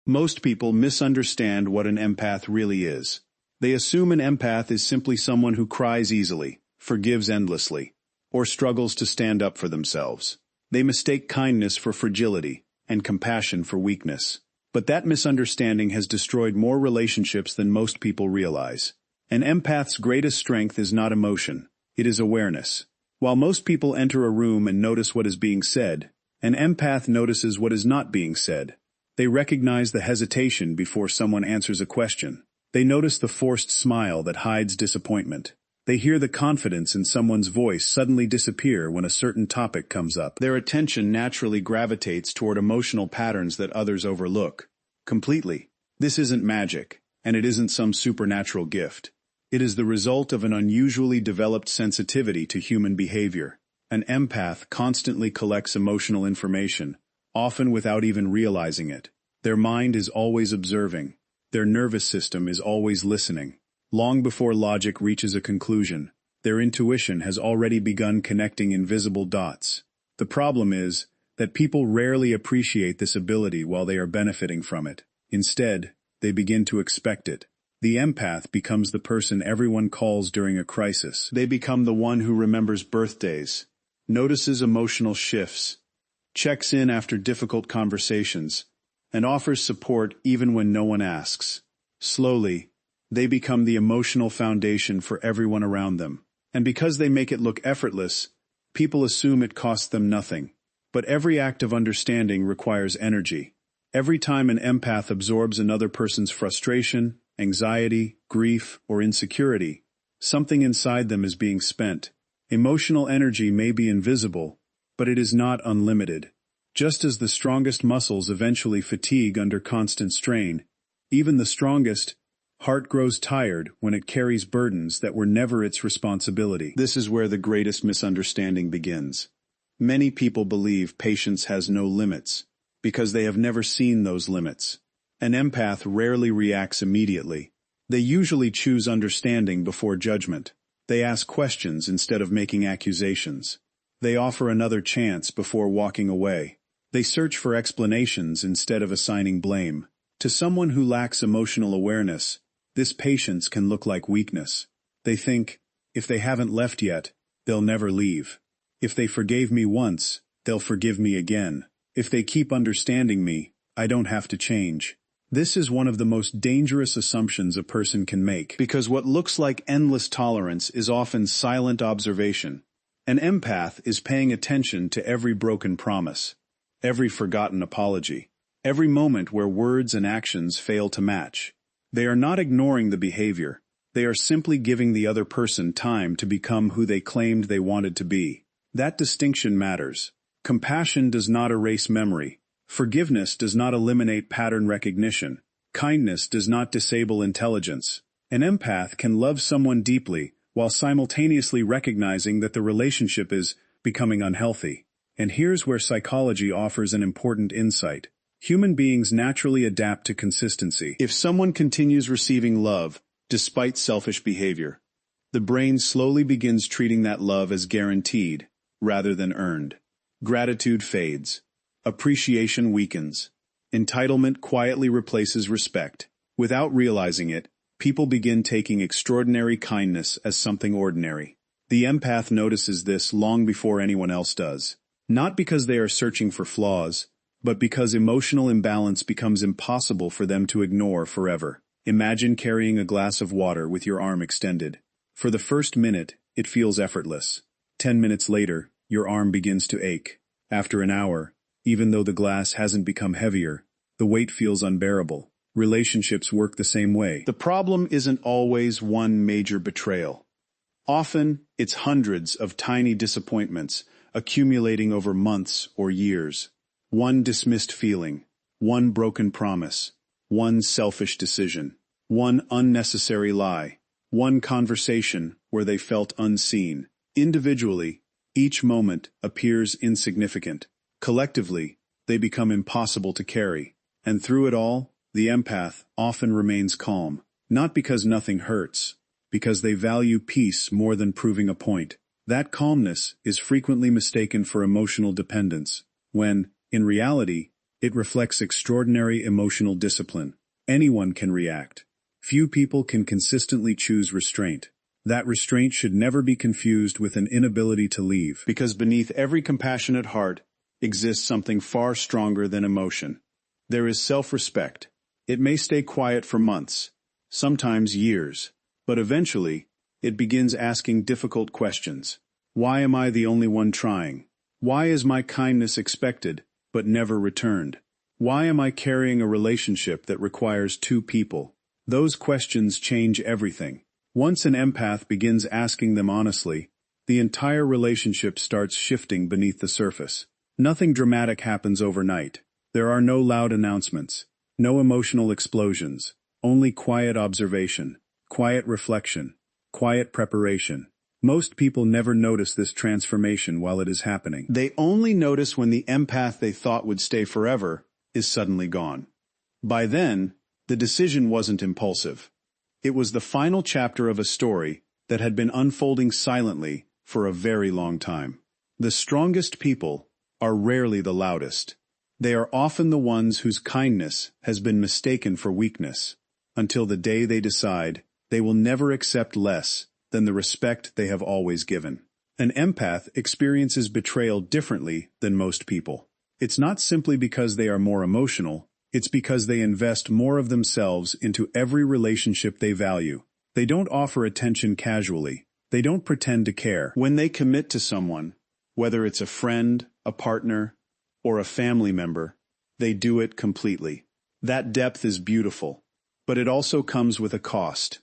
Most people misunderstand what an empath really is. They assume an empath is simply someone who cries easily, forgives endlessly, or struggles to stand up for themselves. They mistake kindness for fragility and compassion for weakness. But that misunderstanding has destroyed more relationships than most people realize. An empath's greatest strength is not emotion, it is awareness. While most people enter a room and notice what is being said, an empath notices what is not being said. They recognize the hesitation before someone answers a question. They notice the forced smile that hides disappointment. They hear the confidence in someone's voice suddenly disappear when a certain topic comes up. Their attention naturally gravitates toward emotional patterns that others overlook. Completely. This isn't magic, and it isn't some supernatural gift. It is the result of an unusually developed sensitivity to human behavior. An empath constantly collects emotional information, often without even realizing it. Their mind is always observing. Their nervous system is always listening. Long before logic reaches a conclusion, their intuition has already begun connecting invisible dots. The problem is that people rarely appreciate this ability while they are benefiting from it. Instead, they begin to expect it. The empath becomes the person everyone calls during a crisis. They become the one who remembers birthdays, notices emotional shifts, checks in after difficult conversations, and offers support even when no one asks. Slowly, they become the emotional foundation for everyone around them. And because they make it look effortless, people assume it costs them nothing. But every act of understanding requires energy. Every time an empath absorbs another person's frustration, anxiety, grief, or insecurity, something inside them is being spent. Emotional energy may be invisible, but it is not unlimited. Just as the strongest muscles eventually fatigue under constant strain, even the strongest heart grows tired when it carries burdens that were never its responsibility. This is where the greatest misunderstanding begins. Many people believe patience has no limits, because they have never seen those limits. An empath rarely reacts immediately. They usually choose understanding before judgment. They ask questions instead of making accusations. They offer another chance before walking away. They search for explanations instead of assigning blame. To someone who lacks emotional awareness, this patience can look like weakness. They think, if they haven't left yet, they'll never leave. If they forgave me once, they'll forgive me again. If they keep understanding me, I don't have to change. This is one of the most dangerous assumptions a person can make, because what looks like endless tolerance is often silent observation. An empath is paying attention to every broken promise, every forgotten apology, every moment where words and actions fail to match. They are not ignoring the behavior. They are simply giving the other person time to become who they claimed they wanted to be. That distinction matters. Compassion does not erase memory. Forgiveness does not eliminate pattern recognition. Kindness does not disable intelligence. An empath can love someone deeply while simultaneously recognizing that the relationship is becoming unhealthy. And here's where psychology offers an important insight. Human beings naturally adapt to consistency. If someone continues receiving love, despite selfish behavior, the brain slowly begins treating that love as guaranteed, rather than earned. Gratitude fades. Appreciation weakens. Entitlement quietly replaces respect. Without realizing it, people begin taking extraordinary kindness as something ordinary. The empath notices this long before anyone else does. Not because they are searching for flaws, but because emotional imbalance becomes impossible for them to ignore forever. Imagine carrying a glass of water with your arm extended. For the first minute, it feels effortless. 10 minutes later, your arm begins to ache. After an hour, even though the glass hasn't become heavier, the weight feels unbearable. Relationships work the same way. The problem isn't always one major betrayal. Often, it's hundreds of tiny disappointments accumulating over months or years. One dismissed feeling, one broken promise, one selfish decision, one unnecessary lie, one conversation where they felt unseen. Individually, each moment appears insignificant. Collectively, they become impossible to carry. And through it all, the empath often remains calm, not because nothing hurts, because they value peace more than proving a point. That calmness is frequently mistaken for emotional dependence, when, in reality, It reflects extraordinary emotional discipline. Anyone can react. Few people can consistently choose restraint. That restraint should never be confused with an inability to leave. Because beneath every compassionate heart exists something far stronger than emotion. There is self-respect. It may stay quiet for months, sometimes years, but eventually, it begins asking difficult questions. Why am I the only one trying? Why is my kindness expected, but never returned? Why am I carrying a relationship that requires two people? Those questions change everything. Once an empath begins asking them honestly, the entire relationship starts shifting beneath the surface. Nothing dramatic happens overnight. There are no loud announcements, no emotional explosions, only quiet observation, quiet reflection, quiet preparation. Most people never notice this transformation while it is happening. They only notice when the empath they thought would stay forever is suddenly gone. By then, the decision wasn't impulsive. It was the final chapter of a story that had been unfolding silently for a very long time. The strongest people are rarely the loudest. They are often the ones whose kindness has been mistaken for weakness, until the day they decide they will never accept less than the respect they have always given. An empath experiences betrayal differently than most people. It's not simply because they are more emotional, it's because they invest more of themselves into every relationship they value. They don't offer attention casually. They don't pretend to care. When they commit to someone, whether it's a friend, a partner, or a family member, they do it completely. That depth is beautiful, but it also comes with a cost.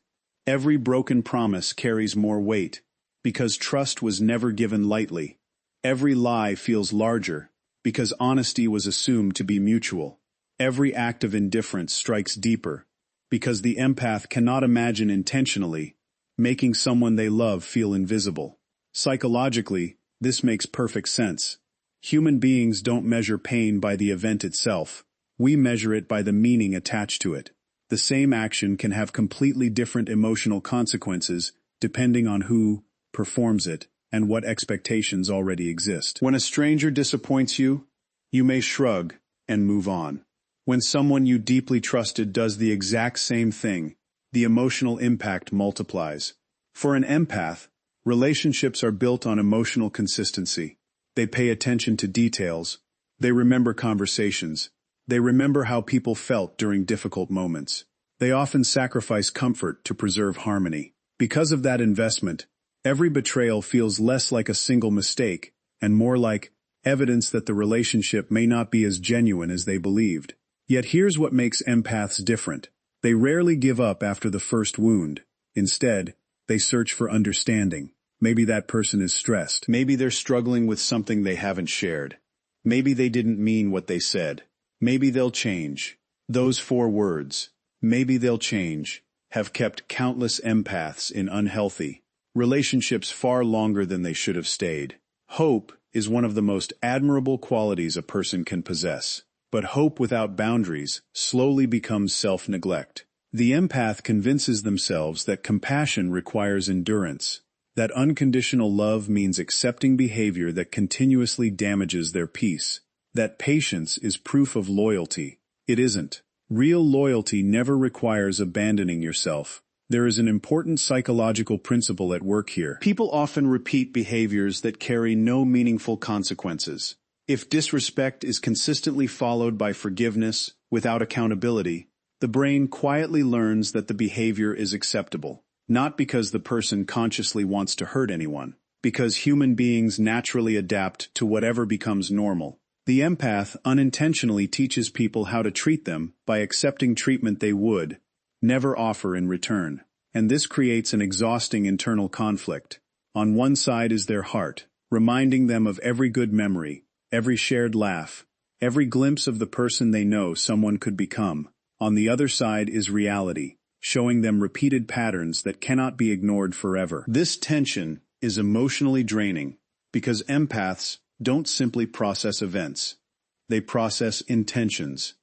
Every broken promise carries more weight, because trust was never given lightly. Every lie feels larger, because honesty was assumed to be mutual. Every act of indifference strikes deeper, because the empath cannot imagine intentionally making someone they love feel invisible. Psychologically, this makes perfect sense. Human beings don't measure pain by the event itself. We measure it by the meaning attached to it. The same action can have completely different emotional consequences depending on who performs it and what expectations already exist. When a stranger disappoints you, you may shrug and move on. When someone you deeply trusted does the exact same thing, the emotional impact multiplies. For an empath, relationships are built on emotional consistency. They pay attention to details. They remember conversations. They remember how people felt during difficult moments. They often sacrifice comfort to preserve harmony. Because of that investment, every betrayal feels less like a single mistake and more like evidence that the relationship may not be as genuine as they believed. Yet here's what makes empaths different. They rarely give up after the first wound. Instead, they search for understanding. Maybe that person is stressed. Maybe they're struggling with something they haven't shared. Maybe they didn't mean what they said. Maybe they'll change. Those 4 words, maybe they'll change, have kept countless empaths in unhealthy relationships far longer than they should have stayed. Hope is one of the most admirable qualities a person can possess. But hope without boundaries slowly becomes self-neglect. The empath convinces themselves that compassion requires endurance, that unconditional love means accepting behavior that continuously damages their peace, that patience is proof of loyalty. It isn't. Real loyalty never requires abandoning yourself. There is an important psychological principle at work here. People often repeat behaviors that carry no meaningful consequences. If disrespect is consistently followed by forgiveness without accountability, the brain quietly learns that the behavior is acceptable, not because the person consciously wants to hurt anyone, because human beings naturally adapt to whatever becomes normal. The empath unintentionally teaches people how to treat them by accepting treatment they would never offer in return. And this creates an exhausting internal conflict. On one side is their heart, reminding them of every good memory, every shared laugh, every glimpse of the person they know someone could become. On the other side is reality, showing them repeated patterns that cannot be ignored forever. This tension is emotionally draining because empaths don't simply process events. They process intentions.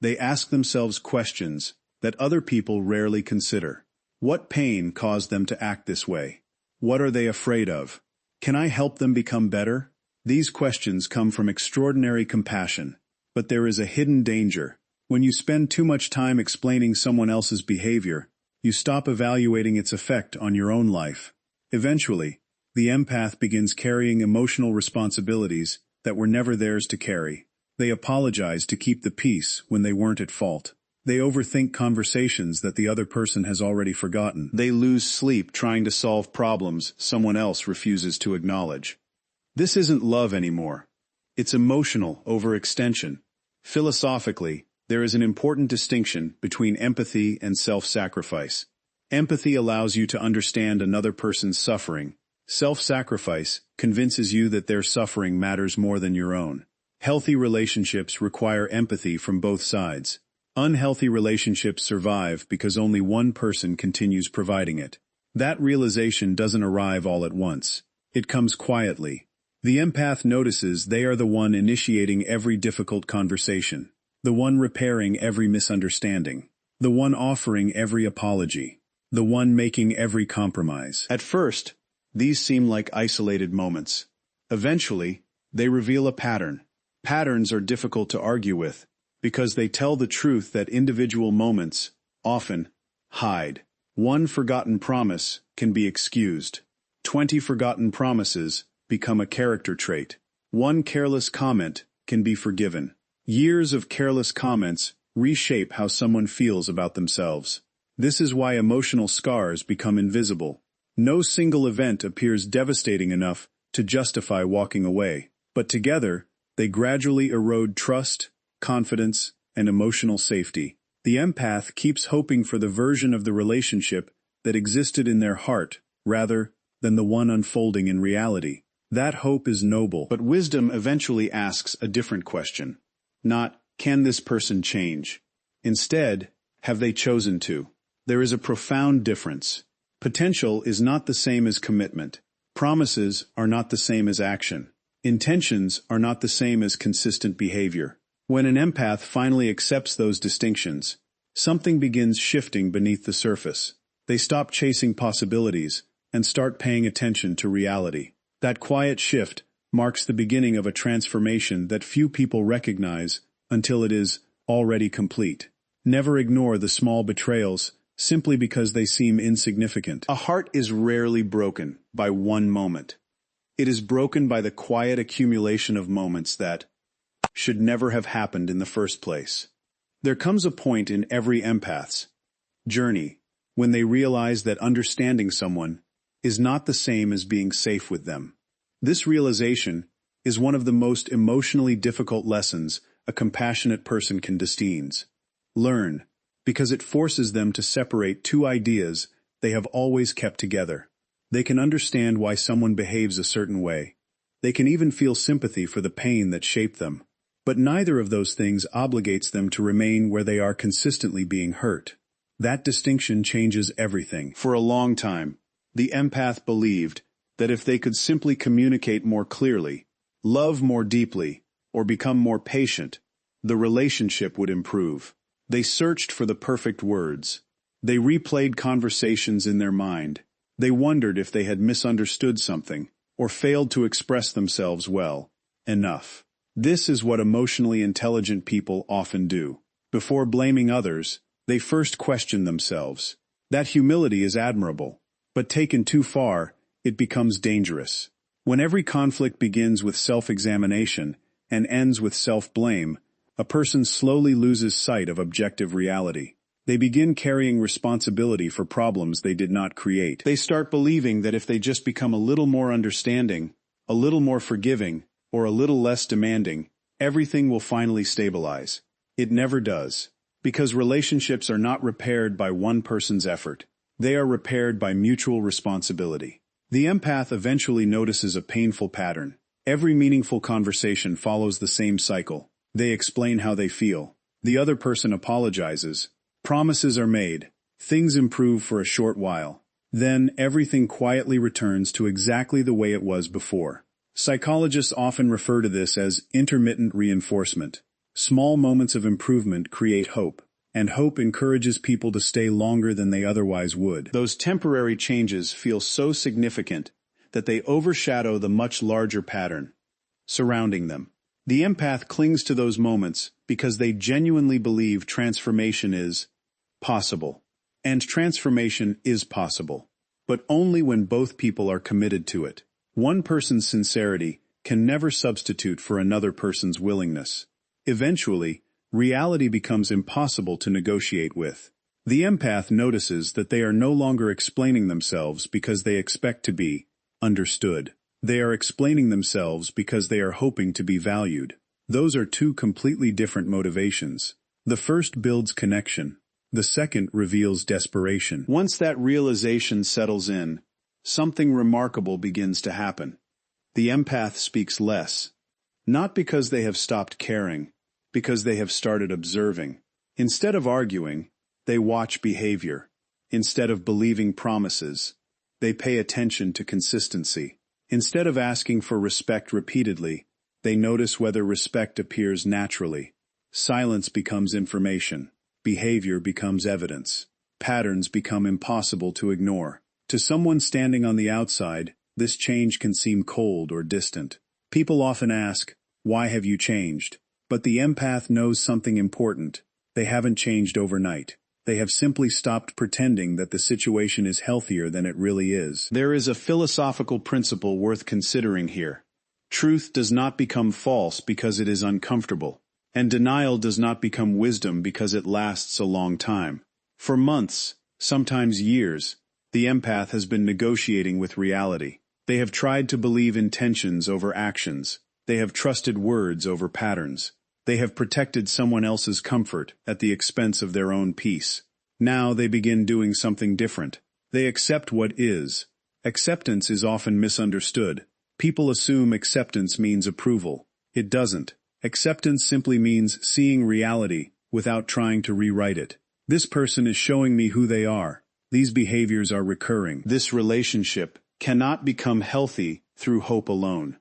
They ask themselves questions that other people rarely consider. What pain caused them to act this way? What are they afraid of? Can I help them become better? These questions come from extraordinary compassion, But there is a hidden danger. When you spend too much time explaining someone else's behavior, you stop evaluating its effect on your own life. Eventually, the empath begins carrying emotional responsibilities that were never theirs to carry. They apologize to keep the peace when they weren't at fault. They overthink conversations that the other person has already forgotten. They lose sleep trying to solve problems someone else refuses to acknowledge. This isn't love anymore. It's emotional overextension. Philosophically, there is an important distinction between empathy and self-sacrifice. Empathy allows you to understand another person's suffering. Self-sacrifice convinces you that their suffering matters more than your own. Healthy relationships require empathy from both sides. Unhealthy relationships survive because only one person continues providing it. That realization doesn't arrive all at once. It comes quietly. The empath notices they are the one initiating every difficult conversation, the one repairing every misunderstanding, the one offering every apology, the one making every compromise. At first, these seem like isolated moments. Eventually, they reveal a pattern. Patterns are difficult to argue with, because they tell the truth that individual moments, often, hide. One forgotten promise can be excused. 20 forgotten promises become a character trait. One careless comment can be forgiven. Years of careless comments reshape how someone feels about themselves. This is why emotional scars become invisible. No single event appears devastating enough to justify walking away, but together, they gradually erode trust, confidence, and emotional safety. The empath keeps hoping for the version of the relationship that existed in their heart, rather than the one unfolding in reality. That hope is noble, but wisdom eventually asks a different question. Not, can this person change? Instead, have they chosen to? There is a profound difference. Potential is not the same as commitment. Promises are not the same as action. Intentions are not the same as consistent behavior. When an empath finally accepts those distinctions, something begins shifting beneath the surface. They stop chasing possibilities and start paying attention to reality. That quiet shift marks the beginning of a transformation that few people recognize until it is already complete. Never ignore the small betrayals simply because they seem insignificant. A heart is rarely broken by one moment. It is broken by the quiet accumulation of moments that should never have happened in the first place. There comes a point in every empath's journey when they realize that understanding someone is not the same as being safe with them. This realization is one of the most emotionally difficult lessons a compassionate person can learn, because it forces them to separate two ideas they have always kept together. They can understand why someone behaves a certain way. They can even feel sympathy for the pain that shaped them. But neither of those things obligates them to remain where they are consistently being hurt. That distinction changes everything. For a long time, the empath believed that if they could simply communicate more clearly, love more deeply, or become more patient, the relationship would improve. They searched for the perfect words. They replayed conversations in their mind. They wondered if they had misunderstood something, or failed to express themselves well enough. This is what emotionally intelligent people often do. Before blaming others, they first question themselves. That humility is admirable, but taken too far, it becomes dangerous. When every conflict begins with self-examination and ends with self-blame, a person slowly loses sight of objective reality. They begin carrying responsibility for problems they did not create. They start believing that if they just become a little more understanding, a little more forgiving, or a little less demanding, everything will finally stabilize. It never does. Because relationships are not repaired by one person's effort. They are repaired by mutual responsibility. The empath eventually notices a painful pattern. Every meaningful conversation follows the same cycle. They explain how they feel. The other person apologizes. Promises are made. Things improve for a short while. Then everything quietly returns to exactly the way it was before. Psychologists often refer to this as intermittent reinforcement. Small moments of improvement create hope, and hope encourages people to stay longer than they otherwise would. Those temporary changes feel so significant that they overshadow the much larger pattern surrounding them. The empath clings to those moments because they genuinely believe transformation is possible. And transformation is possible, but only when both people are committed to it. One person's sincerity can never substitute for another person's willingness. Eventually, reality becomes impossible to negotiate with. The empath notices that they are no longer explaining themselves because they expect to be understood. They are explaining themselves because they are hoping to be valued. Those are two completely different motivations. The first builds connection. The second reveals desperation. Once that realization settles in, something remarkable begins to happen. The empath speaks less. Not because they have stopped caring, because they have started observing. Instead of arguing, they watch behavior. Instead of believing promises, they pay attention to consistency. Instead of asking for respect repeatedly, they notice whether respect appears naturally. Silence becomes information. Behavior becomes evidence. Patterns become impossible to ignore. To someone standing on the outside, this change can seem cold or distant. People often ask, "Why have you changed?" But the empath knows something important. They haven't changed overnight. They have simply stopped pretending that the situation is healthier than it really is. There is a philosophical principle worth considering here. Truth does not become false because it is uncomfortable, and denial does not become wisdom because it lasts a long time. For months, sometimes years, the empath has been negotiating with reality. They have tried to believe intentions over actions. They have trusted words over patterns. They have protected someone else's comfort at the expense of their own peace. Now they begin doing something different. They accept what is. Acceptance is often misunderstood. People assume acceptance means approval. It doesn't. Acceptance simply means seeing reality without trying to rewrite it. This person is showing me who they are. These behaviors are recurring. This relationship cannot become healthy through hope alone.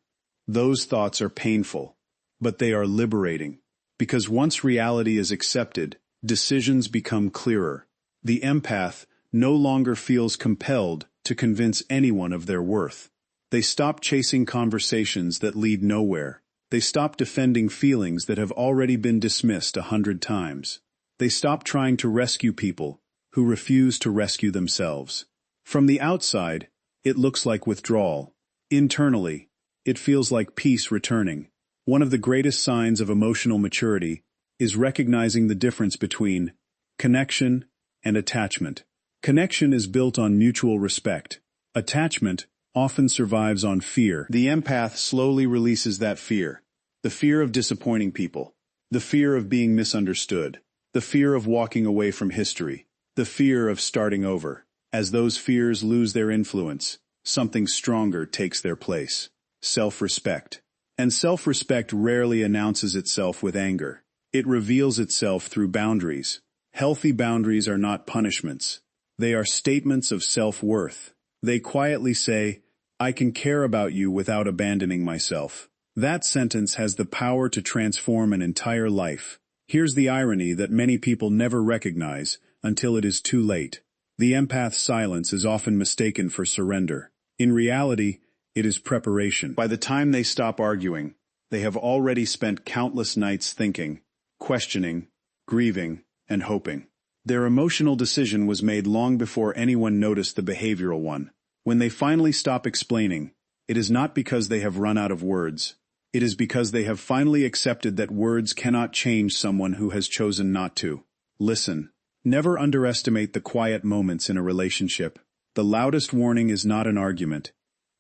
Those thoughts are painful, but they are liberating. Because once reality is accepted, decisions become clearer. The empath no longer feels compelled to convince anyone of their worth. They stop chasing conversations that lead nowhere. They stop defending feelings that have already been dismissed 100 times. They stop trying to rescue people who refuse to rescue themselves. From the outside, it looks like withdrawal. Internally, it feels like peace returning. One of the greatest signs of emotional maturity is recognizing the difference between connection and attachment. Connection is built on mutual respect. Attachment often survives on fear. The empath slowly releases that fear. The fear of disappointing people. The fear of being misunderstood. The fear of walking away from history. The fear of starting over. As those fears lose their influence, something stronger takes their place. Self-respect. And self-respect rarely announces itself with anger. It reveals itself through boundaries. Healthy boundaries are not punishments. They are statements of self-worth. They quietly say, "I can care about you without abandoning myself." That sentence has the power to transform an entire life. Here's the irony that many people never recognize until it is too late. The empath's silence is often mistaken for surrender. In reality, it is preparation. By the time they stop arguing, they have already spent countless nights thinking, questioning, grieving, and hoping. Their emotional decision was made long before anyone noticed the behavioral one. When they finally stop explaining, it is not because they have run out of words. It is because they have finally accepted that words cannot change someone who has chosen not to. Listen. Never underestimate the quiet moments in a relationship. The loudest warning is not an argument.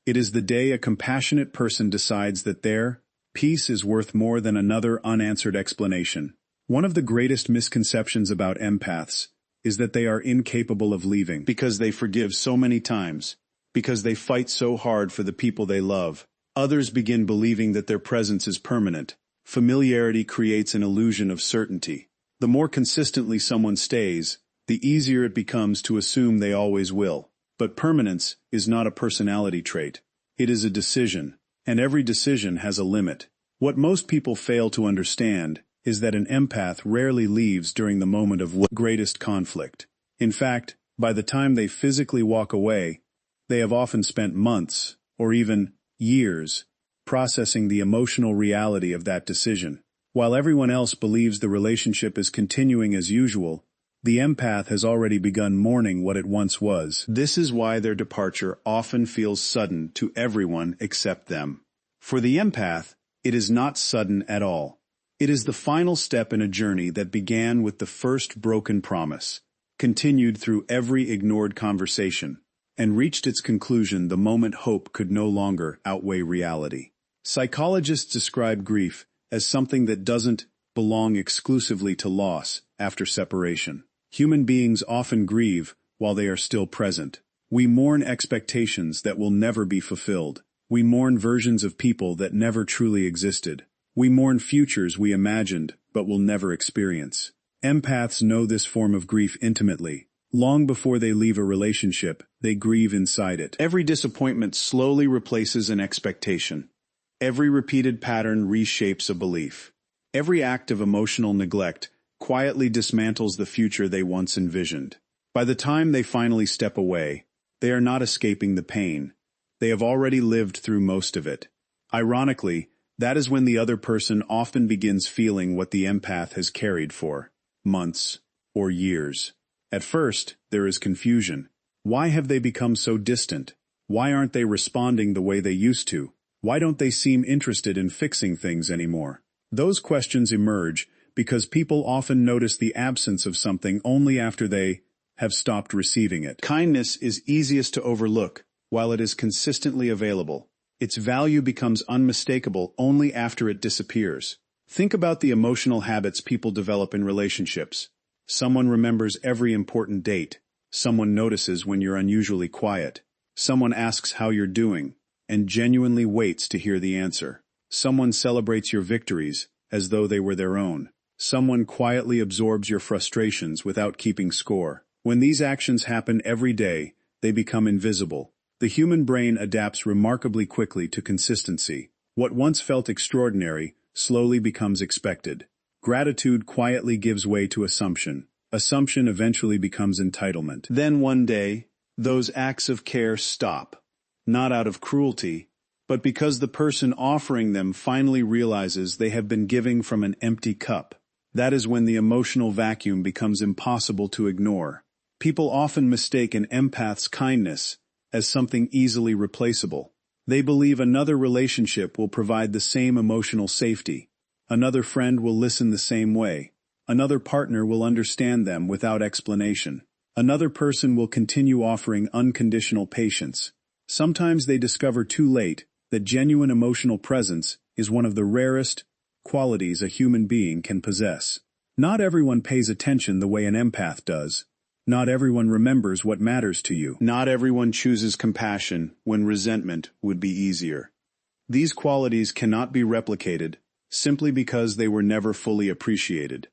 It is the day a compassionate person decides that their peace is worth more than another unanswered explanation. One of the greatest misconceptions about empaths is that they are incapable of leaving because they forgive so many times, because they fight so hard for the people they love. Others begin believing that their presence is permanent. Familiarity creates an illusion of certainty. The more consistently someone stays, the easier it becomes to assume they always will. But permanence is not a personality trait. It is a decision, and every decision has a limit. What most people fail to understand is that an empath rarely leaves during the moment of greatest conflict. In fact, by the time they physically walk away, they have often spent months, or even years, processing the emotional reality of that decision. While everyone else believes the relationship is continuing as usual, the empath has already begun mourning what it once was. This is why their departure often feels sudden to everyone except them. For the empath, it is not sudden at all. It is the final step in a journey that began with the first broken promise, continued through every ignored conversation, and reached its conclusion the moment hope could no longer outweigh reality. Psychologists describe grief as something that doesn't belong exclusively to loss after separation. Human beings often grieve while they are still present. We mourn expectations that will never be fulfilled. We mourn versions of people that never truly existed. We mourn futures we imagined but will never experience. Empaths know this form of grief intimately. Long before they leave a relationship, they grieve inside it. Every disappointment slowly replaces an expectation. Every repeated pattern reshapes a belief. Every act of emotional neglect quietly dismantles the future they once envisioned. By the time they finally step away, they are not escaping the pain. They have already lived through most of it. Ironically, that is when the other person often begins feeling what the empath has carried for months or years. At first, there is confusion. Why have they become so distant? Why aren't they responding the way they used to? Why don't they seem interested in fixing things anymore? Those questions emerge because people often notice the absence of something only after they have stopped receiving it. Kindness is easiest to overlook while it is consistently available. Its value becomes unmistakable only after it disappears. Think about the emotional habits people develop in relationships. Someone remembers every important date. Someone notices when you're unusually quiet. Someone asks how you're doing and genuinely waits to hear the answer. Someone celebrates your victories as though they were their own. Someone quietly absorbs your frustrations without keeping score. When these actions happen every day, they become invisible. The human brain adapts remarkably quickly to consistency. What once felt extraordinary slowly becomes expected. Gratitude quietly gives way to assumption. Assumption eventually becomes entitlement. Then one day, those acts of care stop. Not out of cruelty, but because the person offering them finally realizes they have been giving from an empty cup. That is when the emotional vacuum becomes impossible to ignore. People often mistake an empath's kindness as something easily replaceable. They believe another relationship will provide the same emotional safety. Another friend will listen the same way. Another partner will understand them without explanation. Another person will continue offering unconditional patience. Sometimes they discover too late that genuine emotional presence is one of the rarest qualities a human being can possess. Not everyone pays attention the way an empath does. Not everyone remembers what matters to you. Not everyone chooses compassion when resentment would be easier. These qualities cannot be replicated simply because they were never fully appreciated.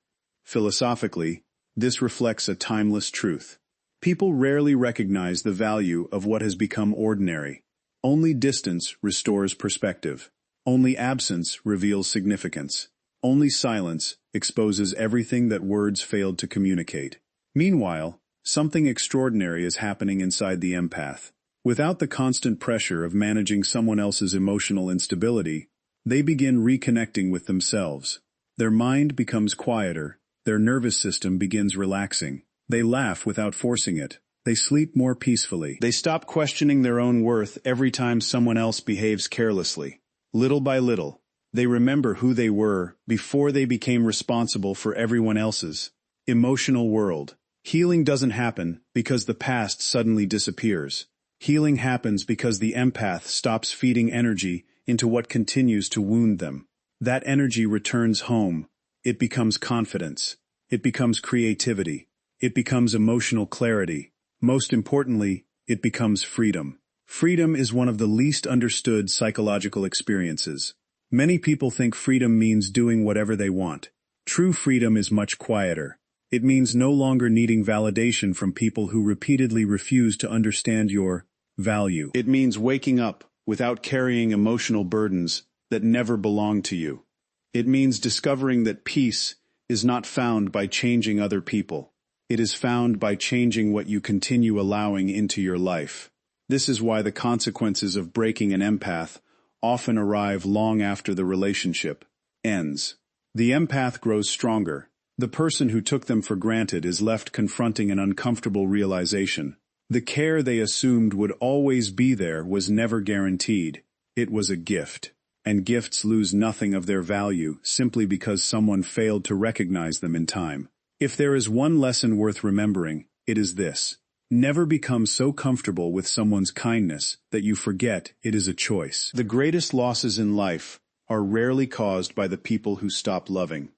Philosophically, this reflects a timeless truth. People rarely recognize the value of what has become ordinary. Only distance restores perspective. Only absence reveals significance. Only silence exposes everything that words failed to communicate. Meanwhile, something extraordinary is happening inside the empath. Without the constant pressure of managing someone else's emotional instability, they begin reconnecting with themselves. Their mind becomes quieter. Their nervous system begins relaxing. They laugh without forcing it. They sleep more peacefully. They stop questioning their own worth every time someone else behaves carelessly. Little by little, they remember who they were before they became responsible for everyone else's emotional world. Healing doesn't happen because the past suddenly disappears. Healing happens because the empath stops feeding energy into what continues to wound them. That energy returns home. It becomes confidence. It becomes creativity. It becomes emotional clarity. Most importantly, it becomes freedom. Freedom is one of the least understood psychological experiences. Many people think freedom means doing whatever they want. True freedom is much quieter. It means no longer needing validation from people who repeatedly refuse to understand your value. It means waking up without carrying emotional burdens that never belong to you. It means discovering that peace is not found by changing other people. It is found by changing what you continue allowing into your life. This is why the consequences of breaking an empath often arrive long after the relationship ends. The empath grows stronger. The person who took them for granted is left confronting an uncomfortable realization. The care they assumed would always be there was never guaranteed. It was a gift. And gifts lose nothing of their value simply because someone failed to recognize them in time. If there is one lesson worth remembering, it is this. Never become so comfortable with someone's kindness that you forget it is a choice. The greatest losses in life are rarely caused by the people who stop loving.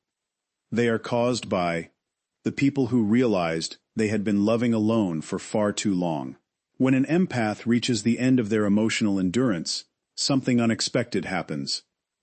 They are caused by the people who realized they had been loving alone for far too long. When an empath reaches the end of their emotional endurance, something unexpected happens.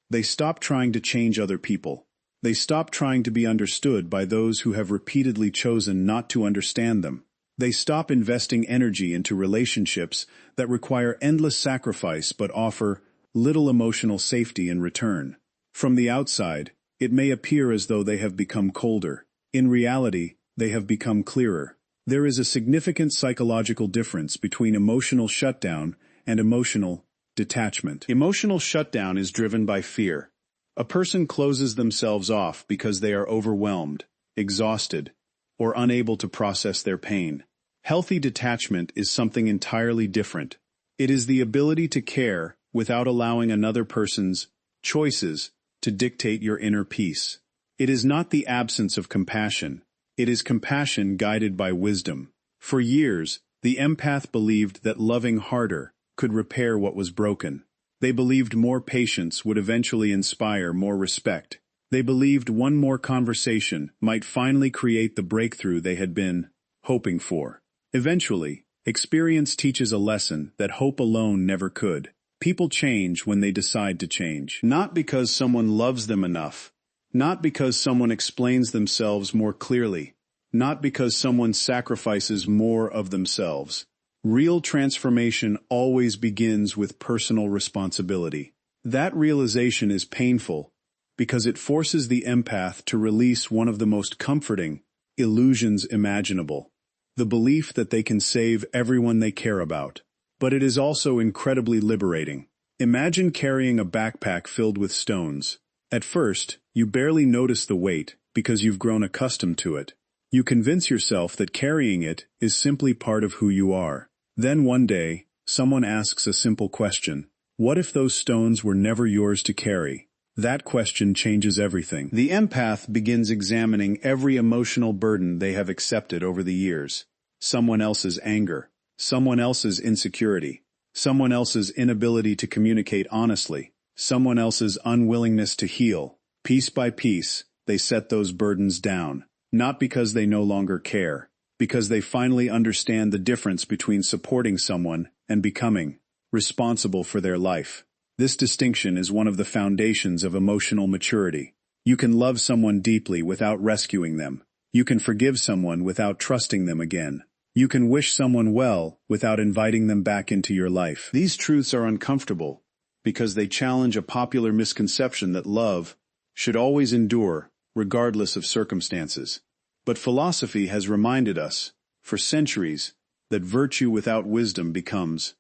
They stop trying to change other people. They stop trying to be understood by those who have repeatedly chosen not to understand them. They stop investing energy into relationships that require endless sacrifice but offer little emotional safety in return. From the outside, it may appear as though they have become colder. In reality, they have become clearer. There is a significant psychological difference between emotional shutdown and emotional detachment. Emotional shutdown is driven by fear. A person closes themselves off because they are overwhelmed, exhausted, or unable to process their pain. Healthy detachment is something entirely different. It is the ability to care without allowing another person's choices to dictate your inner peace. It is not the absence of compassion. It is compassion guided by wisdom. For years, the empath believed that loving harder could repair what was broken. They believed more patience would eventually inspire more respect. They believed one more conversation might finally create the breakthrough they had been hoping for. Eventually, experience teaches a lesson that hope alone never could. People change when they decide to change. Not because someone loves them enough. Not because someone explains themselves more clearly. Not because someone sacrifices more of themselves. Real transformation always begins with personal responsibility. That realization is painful because it forces the empath to release one of the most comforting illusions imaginable, the belief that they can save everyone they care about. But it is also incredibly liberating. Imagine carrying a backpack filled with stones. At first, you barely notice the weight because you've grown accustomed to it. You convince yourself that carrying it is simply part of who you are. Then one day, someone asks a simple question. What if those stones were never yours to carry? That question changes everything. The empath begins examining every emotional burden they have accepted over the years. Someone else's anger, someone else's insecurity, someone else's inability to communicate honestly, someone else's unwillingness to heal. Piece by piece, they set those burdens down, not because they no longer care, because they finally understand the difference between supporting someone and becoming responsible for their life. This distinction is one of the foundations of emotional maturity. You can love someone deeply without rescuing them. You can forgive someone without trusting them again. You can wish someone well without inviting them back into your life. These truths are uncomfortable because they challenge a popular misconception that love should always endure, regardless of circumstances. But philosophy has reminded us, for centuries, that virtue without wisdom becomes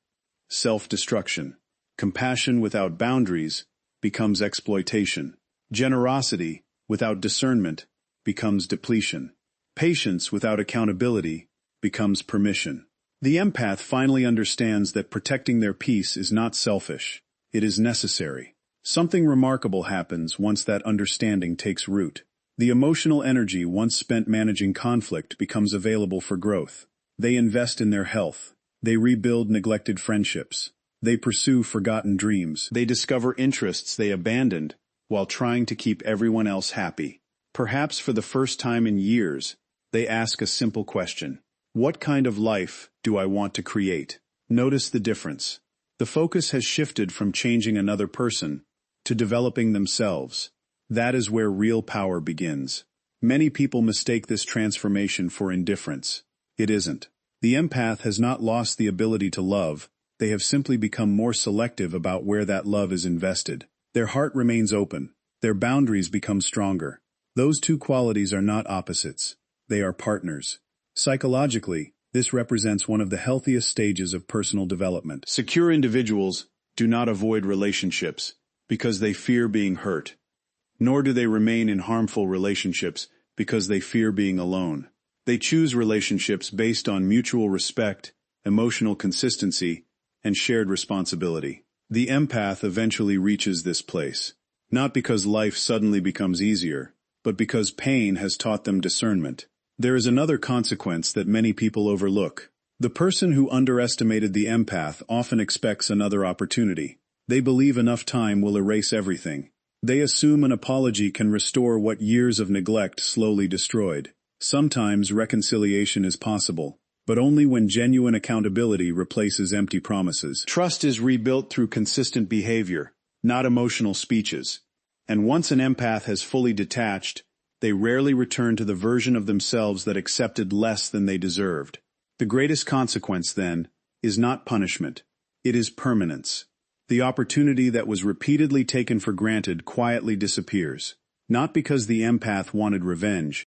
self-destruction. Compassion without boundaries becomes exploitation. Generosity without discernment becomes depletion. Patience without accountability becomes permission. The empath finally understands that protecting their peace is not selfish. It is necessary. Something remarkable happens once that understanding takes root. The emotional energy once spent managing conflict becomes available for growth. They invest in their health. They rebuild neglected friendships. They pursue forgotten dreams. They discover interests they abandoned while trying to keep everyone else happy. Perhaps for the first time in years, they ask a simple question. What kind of life do I want to create? Notice the difference. The focus has shifted from changing another person to developing themselves. That is where real power begins. Many people mistake this transformation for indifference. It isn't. The empath has not lost the ability to love. They have simply become more selective about where that love is invested. Their heart remains open. Their boundaries become stronger. Those two qualities are not opposites. They are partners. Psychologically, this represents one of the healthiest stages of personal development. Secure individuals do not avoid relationships because they fear being hurt, nor do they remain in harmful relationships because they fear being alone. They choose relationships based on mutual respect, emotional consistency, and shared responsibility. The empath eventually reaches this place, not because life suddenly becomes easier, but because pain has taught them discernment. There is another consequence that many people overlook. The person who underestimated the empath often expects another opportunity. They believe enough time will erase everything. They assume an apology can restore what years of neglect slowly destroyed. Sometimes reconciliation is possible, but only when genuine accountability replaces empty promises. Trust is rebuilt through consistent behavior, not emotional speeches. And once an empath has fully detached, they rarely return to the version of themselves that accepted less than they deserved. The greatest consequence, then, is not punishment. It is permanence. The opportunity that was repeatedly taken for granted quietly disappears, not because the empath wanted revenge,